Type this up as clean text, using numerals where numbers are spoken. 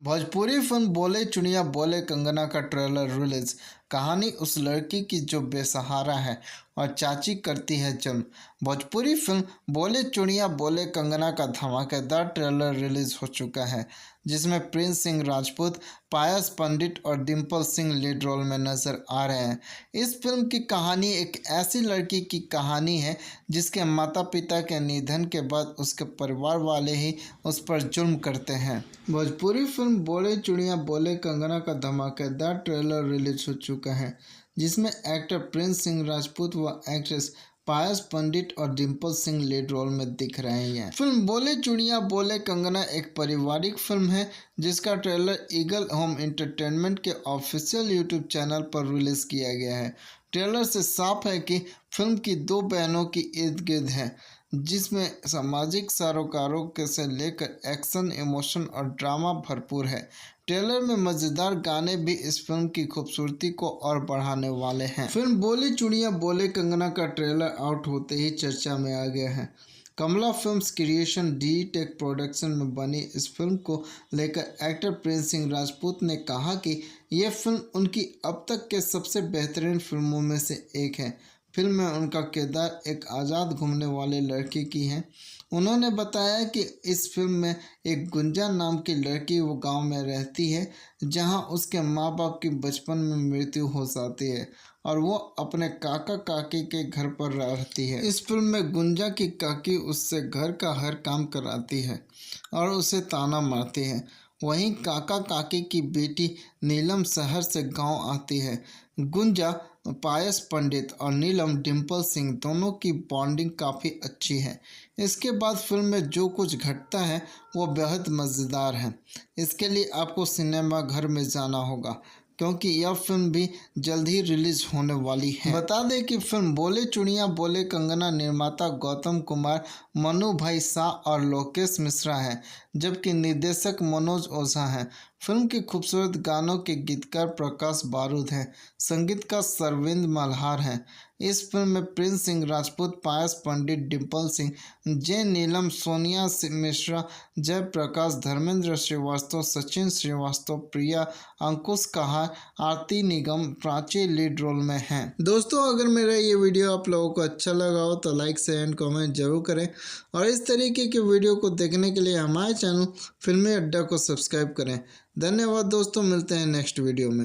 Bhojpuri film बोले चुनिया बोले कंगना का ट्रेलर रिलीज। कहानी उस लड़की की जो बेसहारा है और चाची करती है जुल्म। भोजपुरी फिल्म बोले चुनिया बोले कंगना का धमाकेदार ट्रेलर रिलीज हो चुका है, जिसमें प्रिंस सिंह राजपूत, पायस पंडित और डिम्पल सिंह लीड रोल में नजर आ रहे हैं। इस फिल्म की कहानी एक ऐसी लड़की की कहानी है जिसके माता पिता के निधन के बाद उसके परिवार वाले ही उस पर जुल्म करते हैं। भोजपुरी फिल्म बोले चुनिया बोले कंगना का धमाकेदार ट्रेलर रिलीज हो चुका है, जिसमें एक्टर प्रिंस सिंह राजपूत व एक्ट्रेस पायस पंडित और डिम्पल सिंह लीड रोल में दिख रहे हैं। फिल्म बोले चुनिया बोले कंगना एक पारिवारिक फिल्म है, जिसका ट्रेलर ईगल होम एंटरटेनमेंट के ऑफिशियल यूट्यूब चैनल पर रिलीज किया गया है। ट्रेलर से साफ है कि फिल्म की दो बहनों की इर्द गिर्द है, जिसमें सामाजिक सरोकारों के से लेकर एक्शन, इमोशन और ड्रामा भरपूर है। ट्रेलर में मज़ेदार गाने भी इस फिल्म की खूबसूरती को और बढ़ाने वाले हैं। फिल्म बोले चुनिया बोले कंगना का ट्रेलर आउट होते ही चर्चा में आ गया है। Kamla Films Creation D Tech Production में बनी इस फिल्म को लेकर एक्टर प्रिंस सिंह राजपूत ने कहा कि यह फिल्म उनकी अब तक के सबसे बेहतरीन फिल्मों में से एक है। फिल्म में उनका किरदार एक आज़ाद घूमने वाले लड़की की है। उन्होंने बताया कि इस फिल्म में एक गुंजा नाम की लड़की वो गांव में रहती है, जहां उसके माँ बाप की बचपन में मृत्यु हो जाती है और वो अपने काका काकी के घर पर रहती है। इस फिल्म में गुंजा की काकी उससे घर का हर काम कराती है और उसे ताना मारती है। वहीं काका काकी की बेटी नीलम शहर से गांव आती है। गुंजा, पायस पंडित और नीलम डिम्पल सिंह दोनों की बॉन्डिंग काफ़ी अच्छी है। इसके बाद फिल्म में जो कुछ घटता है वो बेहद मज़ेदार है। इसके लिए आपको सिनेमा घर में जाना होगा, क्योंकि यह फिल्म भी जल्द ही रिलीज होने वाली है। बता दें कि फिल्म बोले चुनिया बोले कंगना निर्माता गौतम कुमार, मनु भाई शाह और लोकेश मिश्रा है, जबकि निर्देशक मनोज ओझा हैं। फिल्म के खूबसूरत गानों के गीतकार प्रकाश बारूद हैं, संगीतकार सरविंद मल्हार हैं। इस फिल्म में प्रिंस सिंह राजपूत, पायस पंडित, डिम्पल सिंह, जे नीलम, सोनिया मिश्रा, जय प्रकाश, धर्मेंद्र श्रीवास्तव, सचिन श्रीवास्तव, प्रिया, अंकुश कहार, आरती निगम, प्राची लीड रोल में हैं। दोस्तों, अगर मेरा ये वीडियो आप लोगों को अच्छा लगा हो तो लाइक, शेयर एंड कमेंट जरूर करें और इस तरीके के वीडियो को देखने के लिए हमारे चैनल फिल्मी अड्डा को सब्सक्राइब करें। धन्यवाद दोस्तों, मिलते हैं नेक्स्ट वीडियो में।